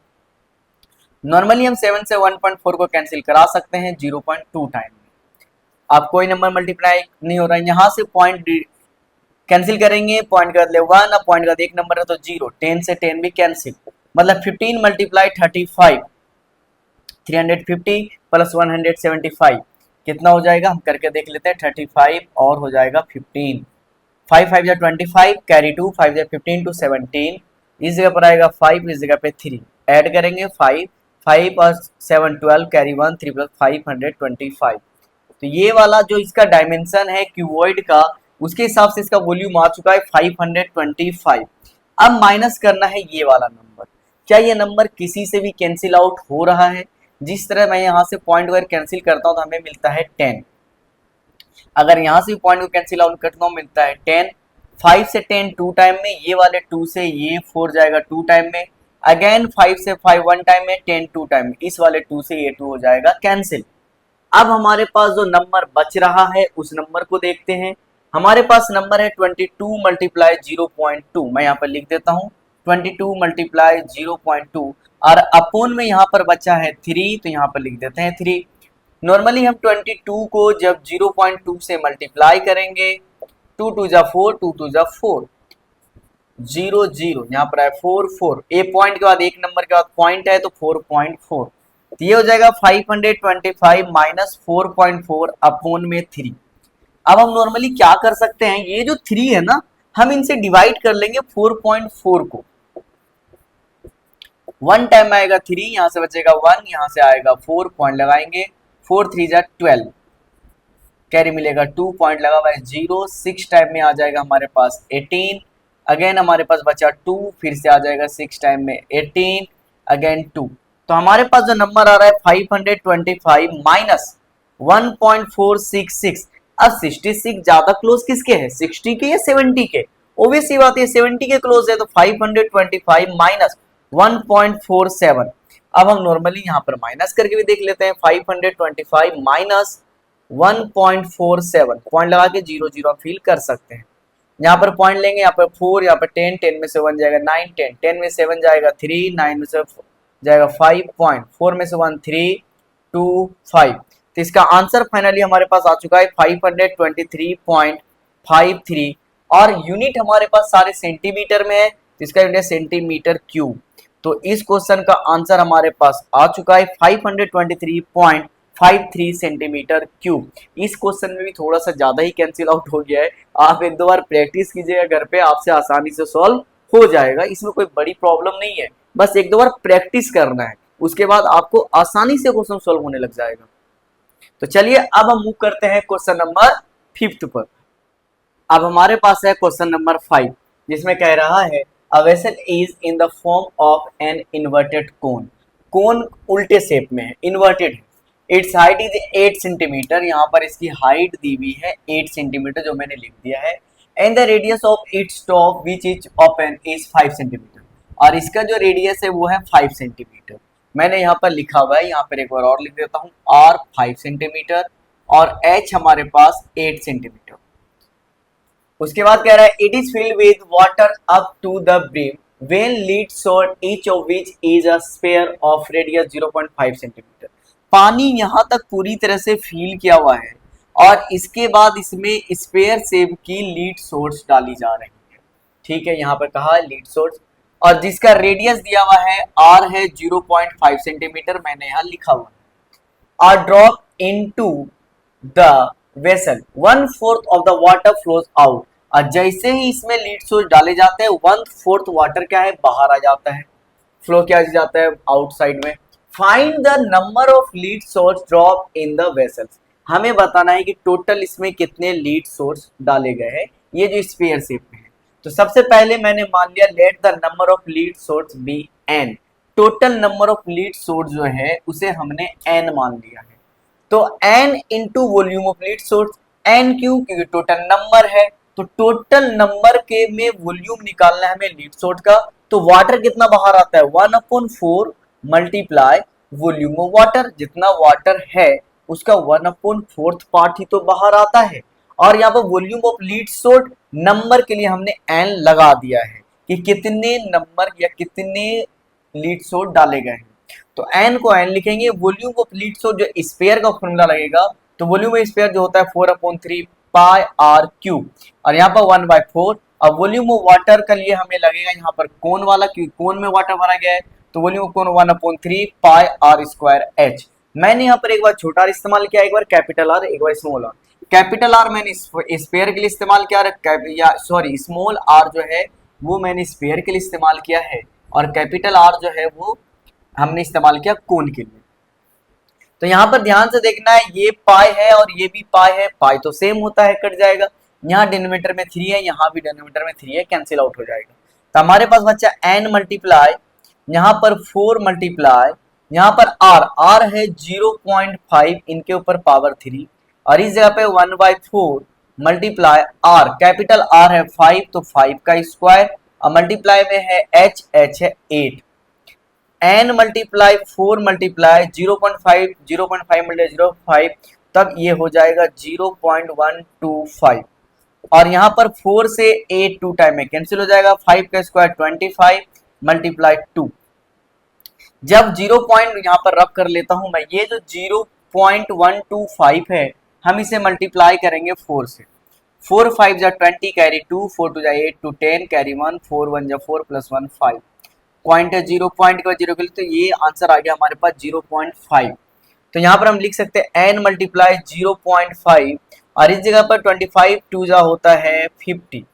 Speaker 1: नॉर्मली हम 7 से 1.4 को कैंसिल करा सकते हैं 0.2 टाइम में। अब कोई नंबर मल्टीप्लाई नहीं हो रहा है, यहाँ से पॉइंट कैंसिल करेंगे, पॉइंट का बदले 1, अब पॉइंट का एक नंबर है तो 0, 10 से 10 भी कैंसिल, मतलब 15 मल्टीप्लाई 35, 350 प्लस 175 कितना हो जाएगा, हम करके देख लेते हैं। 35 और हो जाएगा 15, 5 5 जा 25 कैरी 2, 5 जा 15 to 17, इस जगह पर आएगा 5, इस जगह पे 3 ऐड करेंगे 5 5 और 7 12 कैरी 1 3 प्लस 525, तो ये वाला जो इसका डायमेंशन है क्यूबॉइड का, उसके हिसाब से इसका वॉल्यूम आ चुका है 525। अब माइनस करना है ये वाला नंबर। क्या ये नंबर किसी से भी कैंसिल आउट हो रहा है? जिस तरह मैं यहाँ से पॉइंट वगैरह कैंसिल करता हूँ तो हमें मिलता है 10। अगर यहाँ से भी पॉइंट को कैंसिल आउट करता हूँ मिलता है 10। 5 से 10 टू टाइम में, ये वाले 2 से ये 4 जाएगा 2 टाइम में, अगेन 5 से 5 1 टाइम में, 10 2 टाइम में, इस वाले 2 से ये 2 हो जाएगा कैंसिल। अब हमारे पास जो नंबर बच रहा है उस नंबर को देखते हैं। हमारे पास नंबर है 22 मल्टीप्लाई 0.2। मैं यहाँ पर लिख देता हूँ 22 मल्टीप्लाई 0.2 और अपोन में यहाँ पर बचा है 3, तो यहाँ पर लिख देते हैं 3। नॉर्मली हम 22 को जब 0.2 से मल्टीप्लाई करेंगे, 2 2 जा 4, 2 2 जा 4, 0 0, यहाँ पर है 4 4, ए पॉइंट के बाद एक नंबर के बाद पॉइंट है तो 4.4, तो ये हो जाएगा 525 माइनस 4.4 अपॉन में 3। अब हम नॉर्मली क्या कर सकते हैं, ये जो 3 है ना, हम इनसे डिवाइड कर लेंगे 4.4 को। 1 टाइम में आएगा 3, यहां से बचेगा 1, यहां से आएगा 4, पॉइंट लगाएंगे, 4 3 जा 12, कैरी मिलेगा 2, पॉइंट लगा हुआ है 0। 6 टाइम में आ जाएगा हमारे पास 18, अगेन हमारे पास बचा 2, फिर से आ जाएगा 6 टाइम में 18, अगेन 2। तो हमारे पास जो नंबर आ रहा है 525 माइनस 1.466। अब 66 ज्यादा क्लोज किसके है, 60 के या 70 के? ओबियस सी बात है 70 के क्लोज है, तो 525 माइनस 1.47। अब हम नॉर्मली यहाँ पर माइनस करके भी देख लेते हैं, 525 माइनस 1.47, पॉइंट लगा के 0 0 फील कर सकते हैं। यहाँ पर पॉइंट लेंगे, यहाँ पर 4, यहाँ पर 10, 10 में से 1 जाएगा 9, 10, 10 में से 7 जाएगा 3, 9 में से जाएगा 5, पॉइंट 4 में से 1 3 2 5। तो इसका आंसर फाइनली हमारे पास आ चुका है 523.53 और यूनिट हमारे पास सारे सेंटीमीटर में है, तो इसका यूनिट है सेंटीमीटर क्यूब। तो इस क्वेश्चन का आंसर हमारे पास आ चुका है 523.53 सेंटीमीटर क्यूब। इस क्वेश्चन में भी थोड़ा सा ज्यादा ही कैंसिल आउट हो गया है, आप एक दो बार प्रैक्टिस कीजिएगा घर पे, आपसे आसानी से सॉल्व हो जाएगा। इसमें कोई बड़ी प्रॉब्लम नहीं है, बस एक दो बार प्रैक्टिस करना है, उसके बाद आपको आसानी से क्वेश्चन सॉल्व होने लग जाएगा। तो चलिए अब हम मूव करते हैं क्वेश्चन नंबर 5 पर। अब हमारे पास है क्वेश्चन नंबर 5, जिसमें कह रहा है a vessel is in the form of an inverted cone. Cone उल्टे शेप में है, इन्वर्टेड है। इट्स हाइट इज 8 सेंटीमीटर, यहाँ पर इसकी हाइट दी हुई है 8 सेंटीमीटर, जो मैंने लिख दिया है। And the radius of its top which is open is 5 centimetre, और इसका जो रेडियस है वो है 5 सेंटीमीटर। मैंने यहाँ पर लिखा हुआ है, यहाँ पर एक बार और लिख देता हूँ, आर 5 सेंटीमीटर और एच हमारे पास 8 सेंटीमीटर। उसके बाद कह रहा है it is filled with water up to the brim when lead shot each of which is a sphere of radius 0.5 centimetre. पानी यहाँ तक पूरी तरह से फील किया हुआ है और इसके बाद इसमें स्फीयर शेप की लीड सोर्स डाली जा रही है। ठीक है, यहाँ पर कहा है लीड सोर्स, और जिसका रेडियस दिया हुआ है आर है 0.5 सेंटीमीटर, मैंने यहाँ लिखा हुआ है। Are drop into the vessel 1/4 of the water flows out. और जैसे ही इसमें लीड सोर्स डाले जाते हैं 1/4 वाटर क्या है, बाहर आ जाता है, फ्लो क्या जाता है, आउटसाइड में। Find the number of lead source drop in the vessels. हमें बताना है कि टोटल इसमें कितने लीड सोर्स डाले गए हैं, ये जो स्फीयर शेप में है। तो सबसे पहले मैंने मान लिया let the number of lead source be n. Total number of lead source जो है उसे हमने एन मान लिया है। तो n into volume of lead source, n क्यों, क्योंकि टोटल नंबर है, तो टोटल नंबर के में वॉल्यूम निकालना है हमें लीड सोर्स का। तो वाटर कितना बाहर आता है, 1/4 मल्टीप्लाई वॉल्यूम ऑफ वाटर, जितना वाटर है उसका 1/4 पार्ट ही तो बाहर आता है। और यहाँ पर volume of lead source number के लिए हमने एन लगा दिया है कि कितने नंबर या कितने लीड सोर्स डाले गए हैं। तो एन को एन लिखेंगे, वॉल्यूम ऑफ लीड सोर्स जो स्फीयर का फॉर्मूला लगेगा, तो वॉल्यूम ऑफ स्फीयर जो होता है 4/3 पाई आर क्यूब, और यहाँ पर 1/4। अब वॉल्यूम ऑफ वाटर के लिए हमें लगेगा यहाँ पर कोन वाला, क्योंकि कोन में वाटर भरा गया है, तो volume of cone 1/3 pi r square h. मैंने यहाँ पर एक बार छोटा आर इस्तेमाल किया, एक बार कैपिटल आर, एक बार स्मॉल आर। कैपिटल आर मैंने स्फीयर के लिए इस्तेमाल किया, या सॉरी स्मॉल आर जो है वो मैंने स्फीयर के लिए इस्तेमाल किया है, और कैपिटल आर जो है वो हमने इस्तेमाल किया कोन के लिए। तो यहाँ पर ध्यान से देखना है, ये पाई है और ये भी पाई है, पाई तो सेम होता है, कट जाएगा। यहाँ डिनोमिनेटर में 3 है, यहाँ भी डिनोमिनेटर में 3 है, कैंसिल आउट हो जाएगा। तो हमारे पास बच्चा n मल्टीप्लाई, यहाँ पर 4 मल्टीप्लाई, यहाँ पर r है 0.5, इनके ऊपर पावर 3, और इस जगह पे 1/4 मल्टीप्लाई r, कैपिटल R है 5, तो 5 का स्क्वायर, और मल्टीप्लाई में है h है 8, n मल्टीप्लाई 4 मल्टीप्लाई 0.5 मल्टीप्लाई 0.5, तब ये हो जाएगा 0.125, और यहाँ पर 4 से 8 2 टाइम में कैंसिल हो जाएगा, 5 का स्क्वायर 25 मल्टीप्लाई 2। जब 0 पॉइंट यहाँ पर रब कर लेता हूं मैं, ये जो 0.125 है, हम इसे मल्टीप्लाई करेंगे 4 से। 4 5 जा 20 कैरी 2, 4 2 जा 8 2 10 कैरी 1, 4 1 जा 4 प्लस 1 5, पॉइंट है 0 पॉइंट के बाद 0 के लिए, तो ये आंसर आ गया हमारे पास 0.5। तो यहाँ पर हम लिख सकते हैं n मल्टीप्लाई 0.5, और इस जगह पर 25 2 जा होता है 50,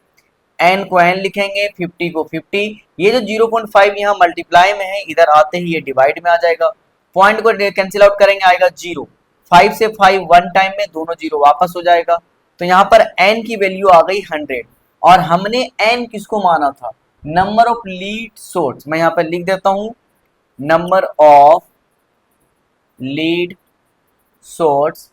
Speaker 1: n को n लिखेंगे, 50 को 50, ये जो 0.5 यहाँ मल्टीप्लाई में है, इधर आते ही ये डिवाइड में आ जाएगा, पॉइंट को कैंसिल आउट करेंगे, आएगा 0, 5 से 5 1 टाइम में, दोनों 0 वापस हो जाएगा। तो यहाँ पर n की वैल्यू आ गई 100, और हमने n किसको माना था, नंबर ऑफ लीड सोर्स। मैं यहाँ पर लिख देता हूं, number of lead source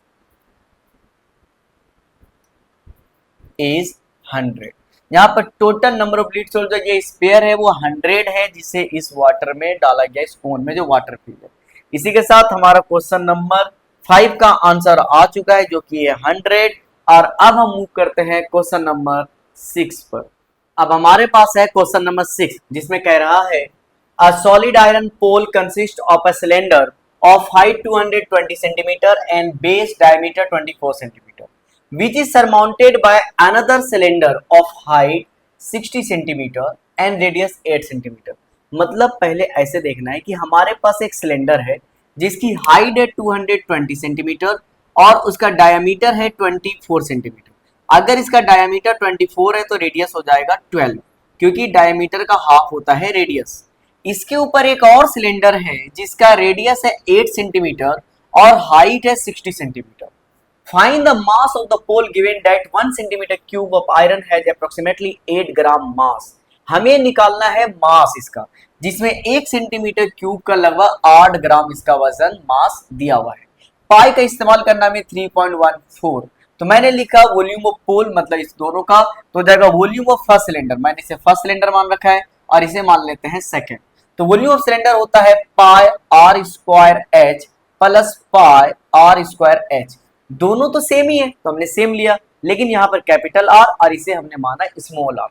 Speaker 1: is 100। यहाँ पर total number of lead source जो ये स्पेयर है वो 100 है, जिसे इस वाटर में डाला गया, इस कोन में जो वाटर फिल है। इसी के साथ हमारा क्वेश्चन नंबर 5 का आंसर आ चुका है, जो कि है 100। और अब हम मूव करते हैं क्वेश्चन नंबर 6 पर। अब हमारे पास है क्वेश्चन नंबर 6, जिसमें कह रहा है a solid iron pole consist of a cylinder of height 220 centimetre and base diameter 24 centimetre which is surmounted by another cylinder of height 60 cm and radius 8 cm। मतलब पहले ऐसे देखना है कि हमारे पास एक सिलेंडर है जिसकी हाइट है 220 सेंटीमीटर और उसका डायमीटर है 24 सेंटीमीटर। अगर इसका डायमीटर 24 है तो रेडियस हो जाएगा 12, क्योंकि डायमीटर का हाफ होता है रेडियस। इसके ऊपर एक और सिलेंडर है जिसका रेडियस है 8 सेंटीमीटर और हाइट है 60 centimetre. Find the mass of the pole given that 1 centimeter cube of iron has approximately 8 gram mass। हमें निकालना है मास इसका, जिसमें 1 सेंटीमीटर क्यूब का लगभग 8 ग्राम इसका वजन मास दिया हुआ है। पाई का इस्तेमाल करना में 3.14, तो मैंने लिखा वॉल्यूम ऑफ पोल, मतलब इस दोनों का, तो जाएगा वॉल्यूम ऑफ फर्स्ट सिलेंडर। मैंने इसे फर्स्ट सिलेंडर मान रखा है और इसे मान लेते हैं सेकेंड। तो वॉल्यूम ऑफ सिलेंडर होता है pi r square h plus pi r square h. दोनों तो सेम ही है तो हमने सेम लिया, लेकिन यहाँ पर कैपिटल आर और इसे हमने माना स्मॉल आर।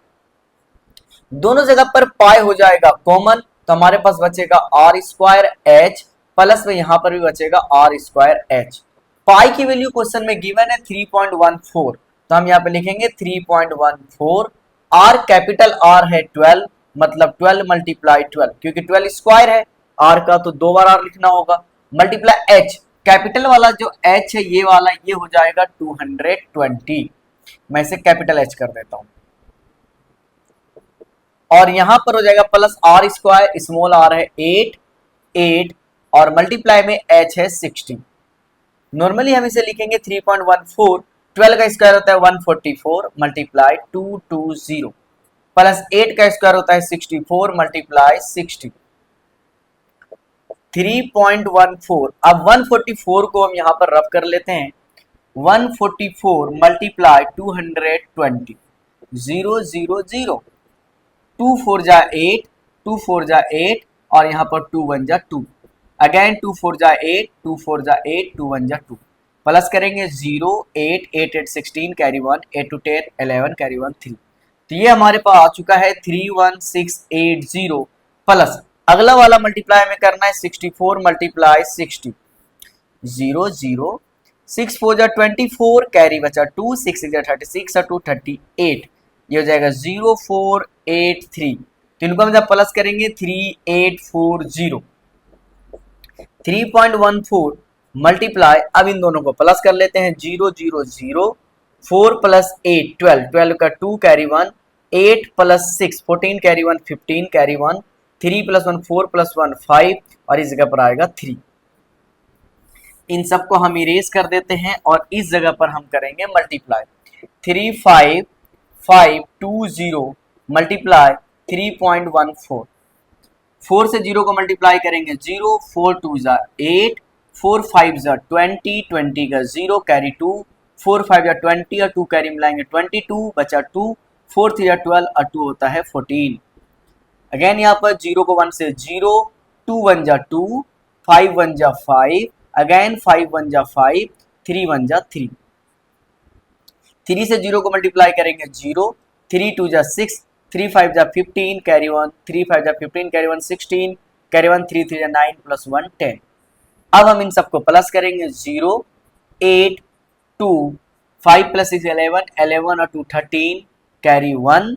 Speaker 1: दोनों जगह पर पाई हो जाएगा कॉमन, तो हमारे पास बचेगा आर स्क्वायर एच प्लस में यहाँ पर भी बचेगा आर स्क्वायर एच। पाई की वैल्यू क्वेश्चन में गिवन है 3.14, तो हम यहाँ पे लिखेंगे 3.14। आर कैपिटल आर है 12, मतलब 12 मल्टीप्लाई 12, क्योंकि 12 स्क्वायर है आर का, तो 2 बार आर लिखना होगा, मल्टीप्लाई एच, कैपिटल वाला जो h है ये वाला, ये हो जाएगा 220। मैं इसे कैपिटल h कर देता हूं, और यहां पर हो जाएगा plus r square, small r है 8 और मल्टीप्लाई में h है 60। नॉर्मली हम इसे लिखेंगे 3.14, 12 का स्क्वायर होता है 144 मल्टीप्लाई 220 प्लस 8 का स्क्वायर होता है 64 मल्टीप्लाई 60, 3.14। अब 144 को हम यहाँ पर रब कर लेते हैं, 144 मल्टीप्लाई 220, 0 0 0, 2 4 जा 8, 2 4 जा 8 और यहाँ पर 2 1 जा 2, अगेन 2 4 जा 8, 2 4 जा 8, 2 1 जा 2, प्लस करेंगे 0 8 8 8 16 कैरी 1, 8 2 10 11 कैरी 1 3। तो ये हमारे पास आ चुका है 31680 प्लस अगला वाला मल्टीप्लाई में करना है 64 मल्टीप्लाई 60, 0 0, 6 4 जा 24 कैरी बचा 2, 6 6 जा 36 और 2 38, ये हो जाएगा 0483। तो इनको हम जब प्लस करेंगे 3840, 3.14 मल्टीप्लाई, अब इन दोनों को प्लस कर लेते हैं, 0 0 0, 4 प्लस 8 12, 12 का 2 carry 1, 8 plus 6 14 carry 1 15 carry 1, 3 plus 1 4 plus 1 5 और इस जगह पर आएगा 3। इन सबको हम इरेज कर देते हैं और इस जगह पर हम करेंगे मल्टीप्लाई। 35520 मल्टीप्लाई 3.14, 4 से 0 को मल्टीप्लाई करेंगे 0, 4 2 जा 8, 4 5 जा 20, 20 का 0 कैरी 2, 4 5 जा 20 और 2 कैरी मिलाएंगे 22 बचा 2, 4 3 जा 12 और 2 होता है 14। अगेन यहाँ पर 0 को 1 से 0, 2 1 जा 2, 5 1 जा 5, अगेन 5 1 जा 5, 3 1 जा 3। 3 से 0 को मल्टीप्लाई करेंगे 0, 3 2 जा 6, 3 5 जा 15 कैरी 1, 3 5 जा 15 कैरी 1 16, कैरी 1 3 3 जा 9 प्लस 1 10। अब हम इन सबको प्लस करेंगे 0 8 2 5 प्लस 6 11, 11 और 2 13 carry 1,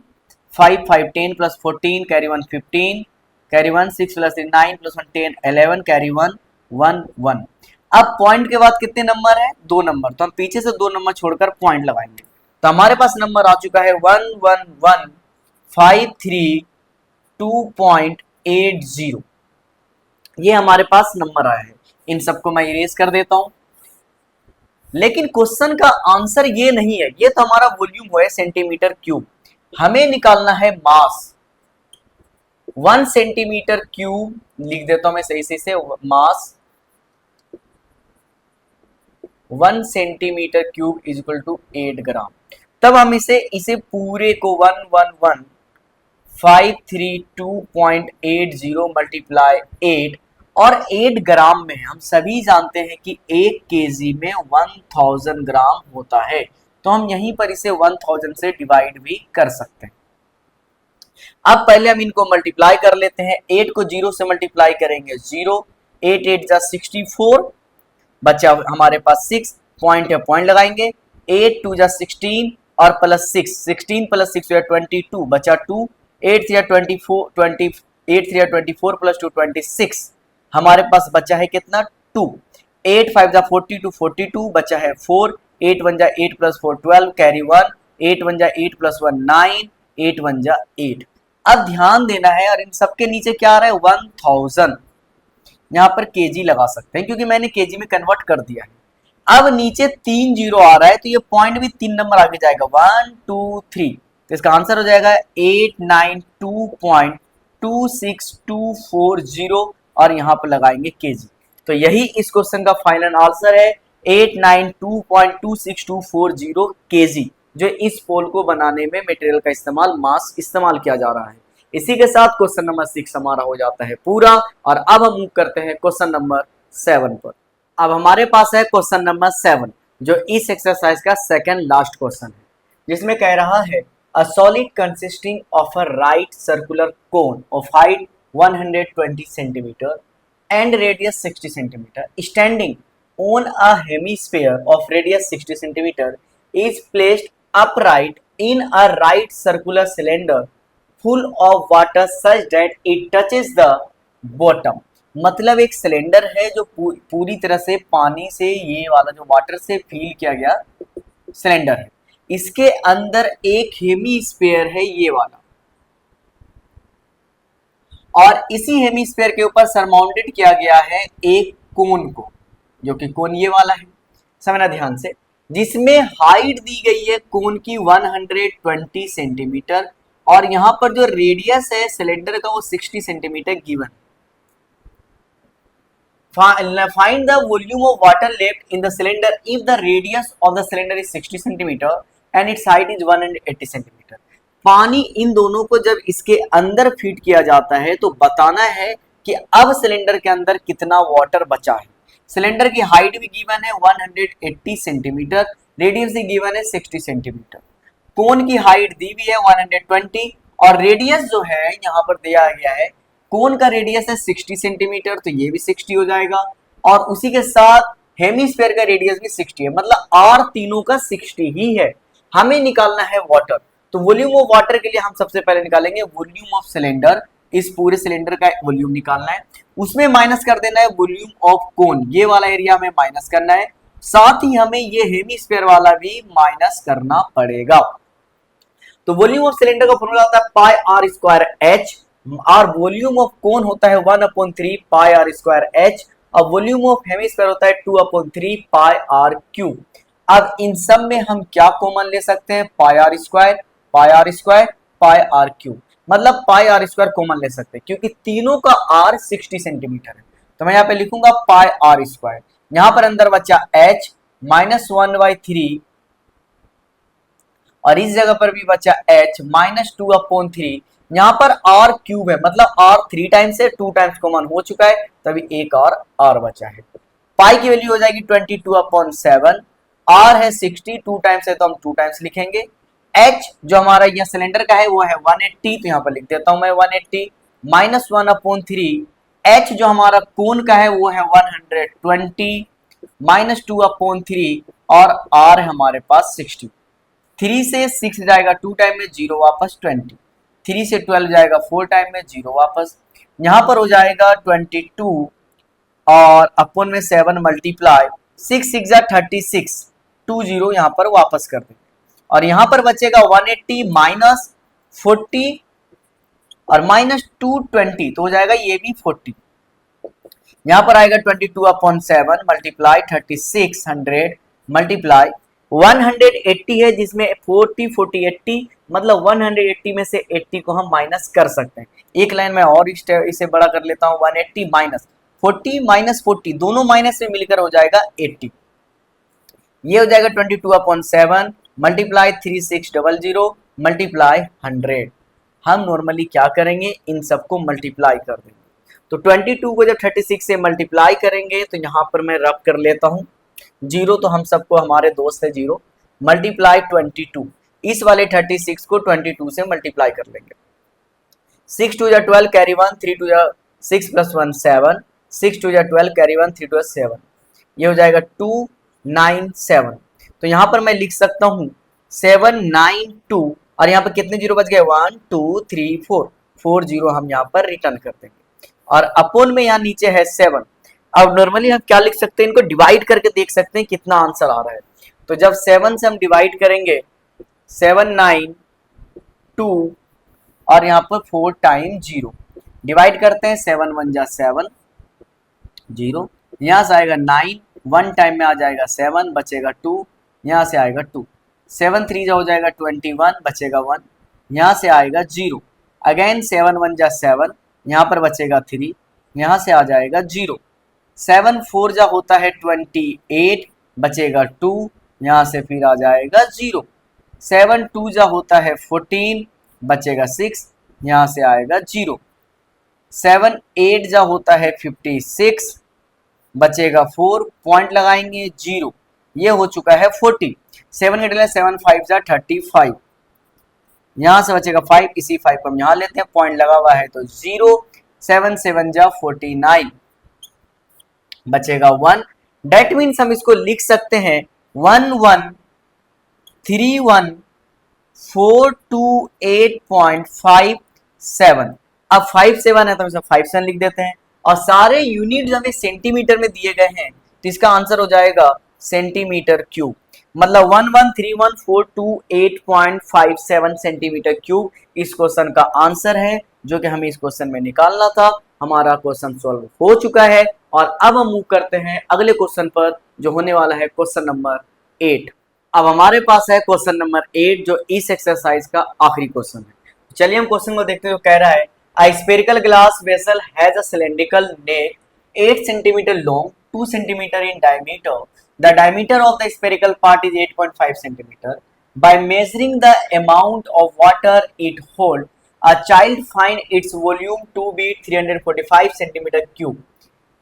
Speaker 1: 5 5 10 plus 14 carry 1 15, carry 1 6 plus 3 9 plus 1 10 11 carry 1 1 1। अब पॉइंट के बाद कितने नंबर है? 2 नंबर, तो हम पीछे से 2 नंबर छोड़कर पॉइंट लगाएंगे। तो हमारे पास नंबर आ चुका है 11153.2.80। ये हमारे पास नंबर आया है। इन सबको मैं इरेज कर देता हूं। लेकिन क्वेश्चन का आंसर ये नहीं है, ये तो हमारा वॉल्यूम है सेंटीमीटर क्यूब। हमें निकालना है मास। 1 सेंटीमीटर क्यूब लिख देता हूं मैं सही से mass 1 centimetre cube is equal to 8 gram. तब हम इसे पूरे को 111,532.80 मल्टीप्लाई 8 और 8 ग्राम में हम सभी जानते हैं कि 1 केजी में 1000 ग्राम होता है, तो हम यहीं पर इसे 1000 से डिवाइड भी कर सकते हैं। अब पहले हम इनको मल्टीप्लाई कर लेते हैं। 8 को 0 से मल्टीप्लाई करेंगे 0, 8 8 जा 64 बचा हमारे पास 6, पॉइंट है पॉइंट लगाएंगे 8 2 जा 16 और प्लस 6, 16 प्लस 6 या 22 बचा 2, 8 3 24 20, 8 3 24 प्लस 2 26 हमारे पास बचा है कितना 2, 8 5 जा 42 42 बचा है 4, 8 1 जा 8 प्लस 4 12 कैरी 1, 8 1 जा 8 प्लस 1 9, 8 1 जा 8। अब ध्यान देना है और इन सबके नीचे क्या आ रहा है 1000, यहाँ पर केजी लगा सकते हैं क्योंकि मैंने केजी में कन्वर्ट कर दिया है। अब नीचे 3 जीरो आ रहा है तो ये पॉइंट भी 3 नंबर आगे जाएगा 1 2 3, तो इसका आंसर हो जाएगा 892.26240 और यहाँ पर लगाएंगे केजी। तो यही इस क्वेश्चन का फाइनल आंसर है 892.26240 केजी, जो इस पोल को बनाने में मटेरियल का इस्तेमाल मास इस्तेमाल किया जा रहा है। इसी के साथ क्वेश्चन नंबर 6 हमारा हो जाता है पूरा। और अब हम मूव करते हैं क्वेश्चन नंबर 7 पर। अब हमारे पास है क्वेश्चन नंबर 7, जो इस एक्सरसाइज का सेकंड लास्ट क्वेश्चन है, जिसमें कह रहा है a solid consisting of a right circular cone of height 120 centimetre and radius 60 centimetre standing on a hemisphere of radius 60 centimetre is placed upright in a right circular cylinder full of water such that it touches the bottom। मतलब एक cylinder है जो पूरी तरह से पानी से, ये वाला जो वाटर से फिल किया गया सिलेंडर है, इसके अंदर एक हेमीस्फीयर है ये वाला, और इसी हेमीस्फीयर के ऊपर सरमाउंटेड किया गया है एक कोन को, जो कि कोन ये वाला है, समझना ध्यान से, जिसमें हाइट दी गई है कोन की 120 सेंटीमीटर और यहां पर जो रेडियस है सिलेंडर का वो 60 centimetre given. Find the volume of water left in the cylinder if the radius of the cylinder is 60 centimetre and it's height is 180 centimetre. पानी इन दोनों को जब इसके अंदर फीड किया जाता है तो बताना है कि अब सिलेंडर के अंदर कितना वाटर बचा है। सिलेंडर की हाइट भी गिवन है 180 सेंटीमीटर, रेडियस भी गिवन है 60 सेंटीमीटर, कोन की हाइट दी भी है 120 और रेडियस जो है यहाँ पर दिया गया है, कोन का रेडियस है 60 सेंटीमीटर तो ये भी 60 हो जाएगा और उसी के साथ हेमिस्फीयर का रेडियस भी 60 है, मतलब आर तीनों का 60 ही है। हमें निकालना है वाटर, तो वॉल्यूम ऑफ वाटर के लिए हम सबसे पहले निकालेंगे वॉल्यूम ऑफ सिलेंडर। इस पूरे सिलेंडर का वॉल्यूम निकालना है, उसमें माइनस कर देना है वॉल्यूम ऑफ कोन, ये वाला एरिया हमें माइनस करना है, साथ ही हमें ये हेमिस्फीयर वाला भी माइनस करना पड़ेगा। तो वॉल्यूम ऑफ सिलेंडर का फॉर्मूला होता है पाई आर स्क्वायर एच और वॉल्यूम ऑफ कोन होता है 1/3 पाई आर स्क्वायर एच अब वॉल्यूम ऑफ हेमिस्फीयर होता है 2/3 पाई आर क्यूब। अब इन सब में हम क्या कॉमन ले सकते हैं, pi r square pi r square pi r cube, मतलब पाई आर स्क्वायर कॉमन ले सकते हैं क्योंकि तीनों का आर 60 सेंटीमीटर है। तो मैं यहाँ पे लिखूंगा पाई आर स्क्वायर, यहाँ पर अंदर बचा h -1/3 और इस जगह पर भी बचा h -2/3। यहाँ पर r क्यूब है, मतलब r 3 टाइम्स है, 2 टाइम्स कॉमन हो चुका है, तभी एक और r बचा है। पाई की वैल्यू हो जाएगी 22/7, r है 60, 2 टाइम्स है तो हम 2 टाइम्स लिखेंगे। h जो हमारा यहाँ सिलेंडर का है वो है 180, तो यहाँ पर लिख देता हूं मैं 180 -1/3। h जो हमारा कोण का है वो है 120 -2/3 और r हमारे पास 60। 3 से 6 जाएगा 2 टाइम में, 0 वापस 20। 3 से 12 जाएगा 4 टाइम में, 0 वापस। यहाँ पर हो जाएगा 22 और अपन में 7 मल्टीप्लाई 6 6 जा 36, 20 यहाँ पर वापस कर देंगे और यहाँ पर बचेगा 180 -40 और -220, तो हो जाएगा ये भी 40। यहाँ पर आएगा 22/7 मल्टीप्लाई 3600 मल्टीप्लाई 180 है जिसमें 40 40 80, मतलब 180 में से 80 को हम माइनस कर सकते हैं। एक लाइन में और इसे बड़ा कर लेता हूँ, 180 -40 -40 दोनों माइनस में मिलकर हो जाएगा 80। ये हो जाएगा 22/7 मल्टीप्लाई 3600 मल्टीप्लाई 100। हम नॉर्मली क्या करेंगे, इन सबको मल्टीप्लाई कर देंगे। तो 22 को जब 36 से मल्टीप्लाई करेंगे तो यहाँ पर मैं रब कर लेता हूँ, 0 तो हम सबको हमारे दोस्त है 0, मल्टीप्लाई 22, इस वाले 36 को 22 से मल्टीप्लाई कर लेंगे। 6 2 जा 12 कैरी 1, 3 2 जा 6 + 1 7, 6 2 जा 12 कैरी 1, 3 2 7, ये हो जाएगा 297। तो यहाँ पर मैं लिख सकता हूँ 792 और यहाँ पर कितने जीरो बच गए, 1 2 3 4, 4 0 हम यहाँ पर रिटर्न कर देंगे और अपोन में यहाँ नीचे है 7। अब नॉर्मली हम क्या लिख सकते हैं, इनको डिवाइड करके देख सकते हैं कितना आंसर आ रहा है। तो जब 7 से हम डिवाइड करेंगे 792 और यहाँ पर 4 टाइम 0 डिवाइड करते हैं, 7 1 जा 7 0, यहाँ से आएगा 9, 1 टाइम में आ जाएगा 7, बचेगा 2, यहाँ से आएगा 2, 7 3 जा हो जाएगा 21, बचेगा 1, यहाँ से आएगा 0, अगेन 7 1 जा 7, यहाँ पर बचेगा 3, यहाँ से आ जाएगा 0, 7 4 जा होता है 28, बचेगा 2, यहाँ से फिर आ जाएगा 0, 7 2 जा होता है 14, बचेगा 6, यहाँ से आएगा 0, 7 8 जा होता है 56, बचेगा 4, पॉइंट लगाएंगे 0, ये हो चुका है 40, 7 के 7 5 जा 35, यहाँ से बचेगा 5, इसी 5 को हम यहाँ लेते हैं, पॉइंट लगा हुआ है तो 0, 7 7 जा 49, बचेगा 1। डेट मीन्स हम इसको लिख सकते हैं 1131428.57। अब 57 है तो हम इसे 57 लिख देते हैं और सारे यूनिट हमें सेंटीमीटर में दिए गए हैं तो इसका आंसर हो जाएगा सेंटीमीटर क्यूब, मतलब 1131428.57 सेंटीमीटर क्यूब इस क्वेश्चन का आंसर है जो कि हमें इस क्वेश्चन में निकालना था। हमारा क्वेश्चन सॉल्व हो चुका है और अब हम मूव करते हैं अगले क्वेश्चन पर जो होने वाला है क्वेश्चन नंबर 8। अब हमारे पास है क्वेश्चन नंबर 8 जो इस एक्सरसाइज का आखिरी क्वेश्चन है। चलिए हम क्वेश्चन को देखते हैं। जो कह रहा है A spherical glass vessel has a cylindrical neck 8 cm long, 2 cm in diameter. The diameter of the spherical part is 8.5 cm. By measuring the amount of water it holds, a child finds its volume to be 345 cm3.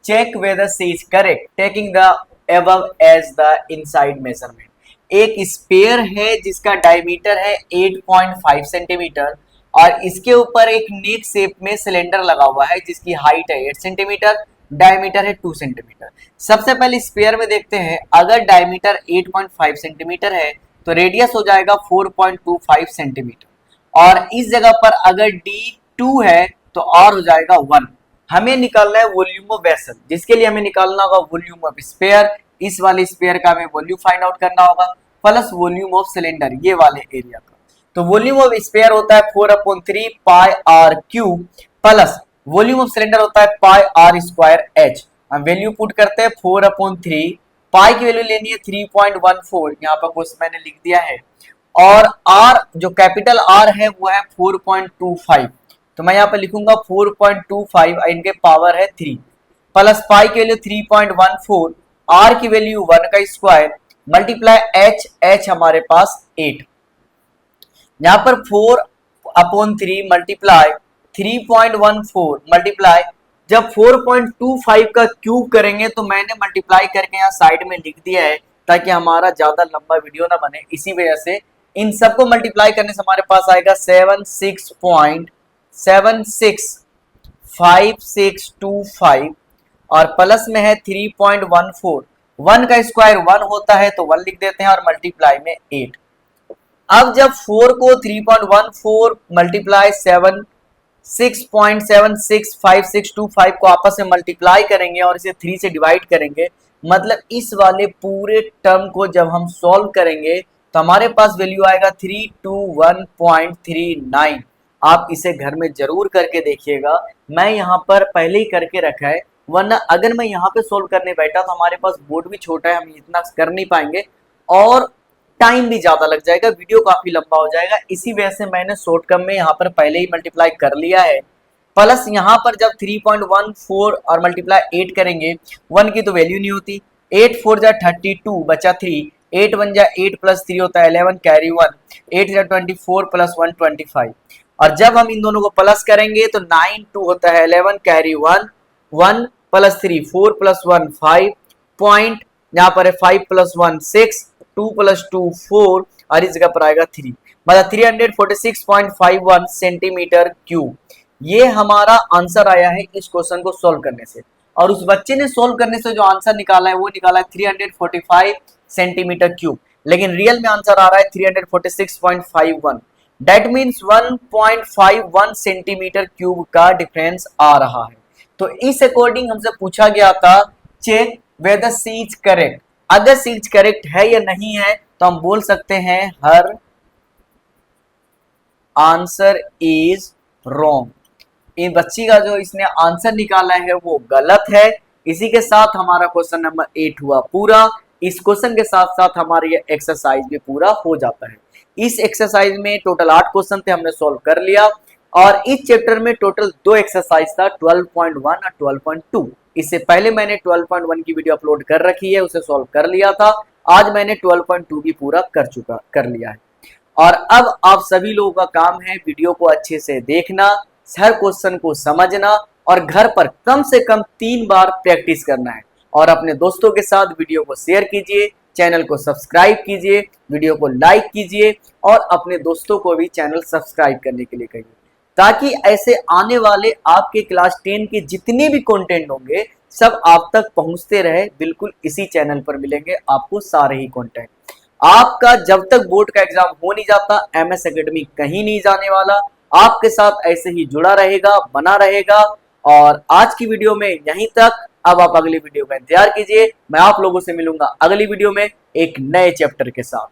Speaker 1: Check whether she is correct, taking the above as the inside measurement. एक spare है जिसका diameter है 8.5 centimetre और इसके ऊपर एक नेक shape में cylinder लगा हुआ है जिसकी हाइट है 8 सेंटीमीटर, डायमीटर है 2 सेंटीमीटर। सबसे पहले स्पेयर में देखते हैं, अगर डायमीटर 8.5 सेंटीमीटर है तो रेडियस हो जाएगा 4.25 सेंटीमीटर और इस जगह पर अगर D2 है तो और हो जाएगा 1। हमें निकालना है वॉल्यूम ऑफ वेसल, जिसके लिए हमें निकालना होगा वॉल्यूम ऑफ स्पेयर, इस वाले स्पेयर का हमें वॉल्यूम फाइंड आउट करना होगा, प्लस वॉल्यूम ऑफ सिलेंडर ये वाले एरिया का। तो वॉल्यूम ऑफ स्पेयर होता है 4/3 pi r cube plus volume of cylinder होता है pi r square h. Value put करते हैं 4/3, पाई की वैल्यू लेनी है 3.14, यहाँ पर क्वेश्चन मैंने लिख दिया है। और आर जो कैपिटल आर है वो है 4.25, तो मैं यहाँ पर लिखूंगा 4.25, इनके पावर है 3, प्लस पाई की वैल्यू 3.14, आर की वैल्यू 1 का स्क्वायर मल्टीप्लाई एच हमारे पास 8, यहाँ पर 4/3 मल्टीप्लाई 3.14 मल्टीप्लाई, जब 4.25 का क्यूब करेंगे तो मैंने मल्टीप्लाई करके यहाँ साइड में लिख दिया है ताकि हमारा ज्यादा लंबा वीडियो ना बने, इसी वजह से इन सबको मल्टीप्लाई करने से हमारे पास आएगा 76.762625 और प्लस में है 3.14, 1 का स्क्वायर 1 होता है तो 1 लिख देते हैं और मल्टीप्लाई में 8। अब जब 4 को 3.14 मल्टीप्लाई 6.765625 को आपस में मल्टीप्लाई करेंगे और इसे 3 से डिवाइड करेंगे, मतलब इस वाले पूरे टर्म को जब हम सॉल्व करेंगे तो हमारे पास वैल्यू आएगा 321.39। आप इसे घर में जरूर करके देखिएगा, मैं यहाँ पर पहले ही करके रखा है, वरना अगर मैं यहाँ पे सोल्व करने बैठा तो हमारे पास बोर्ड भी छोटा है, हम इतना कर नहीं पाएंगे और टाइम भी ज्यादा लग जाएगा, वीडियो काफी लंबा हो जाएगा। इसी वजह से मैंने शॉर्टकट में यहाँ पर पहले ही मल्टीप्लाई कर लिया है। प्लस यहाँ पर जब 3.14 और मल्टीप्लाई 8 करेंगे, 1 की तो वैल्यू नहीं होती, 8 4 जा 32 बचा 3, 8 1 जा 8 प्लस 3 होता है 11 कैरी 1, 8 जा 24 प्लस 1 25, और जब हम इन दोनों को प्लस करेंगे तो 9 2 होता है 11 कैरी 1, 1 प्लस 3 4 प्लस 1 5 पॉइंट, यहाँ पर है 5 प्लस 1 6, 2 प्लस 2 4 और इस जगह पर आएगा 3, मतलब 346.51 सेंटीमीटर क्यूब। ये हमारा आंसर आया है इस क्वेश्चन को सॉल्व करने से, और उस बच्चे ने सॉल्व करने से जो आंसर निकाला है वो निकाला है 345 सेंटीमीटर क्यूब, लेकिन रियल में आंसर आ रहा है 346.51। दैट मीन्स 1.51 सेंटीमीटर क्यूब का डिफरेंस आ रहा है। तो इस अकॉर्डिंग हमसे पूछा गया था check whether C is correct, अगर सी इज करेक्ट है या नहीं है तो हम बोल सकते हैं हर आंसर इज रॉन्ग। इन बच्ची का जो इसने आंसर निकाला है वो गलत है। इसी के साथ हमारा क्वेश्चन नंबर 8 हुआ पूरा। इस क्वेश्चन के साथ साथ हमारा ये एक्सरसाइज भी पूरा हो जाता है। इस एक्सरसाइज में टोटल 8 क्वेश्चन थे, हमने सॉल्व कर लिया, और इस चैप्टर में टोटल 2 एक्सरसाइज था 12.1 और 12.2। इससे पहले मैंने 12.1 की वीडियो अपलोड कर रखी है, उसे सॉल्व कर लिया था। आज मैंने 12.2 भी पूरा कर लिया है। और अब आप सभी लोगों का काम है वीडियो को अच्छे से देखना, हर क्वेश्चन को समझना और घर पर कम से कम 3 बार प्रैक्टिस करना है, और अपने दोस्तों के साथ वीडियो को शेयर कीजिए, चैनल को सब्सक्राइब कीजिए, वीडियो को लाइक कीजिए और अपने दोस्तों को भी चैनल सब्सक्राइब करने के लिए कहिए, ताकि ऐसे आने वाले आपके क्लास 10 के जितने भी कंटेंट होंगे सब आप तक पहुंचते रहे। बिल्कुल इसी चैनल पर मिलेंगे आपको सारे ही कंटेंट। आपका जब तक बोर्ड का एग्जाम हो नहीं जाता एमएस एकेडमी कहीं नहीं जाने वाला, आपके साथ ऐसे ही जुड़ा रहेगा, बना रहेगा। और आज की वीडियो में यहीं तक। अब आप अगली वीडियो का इंतजार कीजिए, मैं आप लोगों से मिलूंगा अगली वीडियो में एक नए चैप्टर के साथ।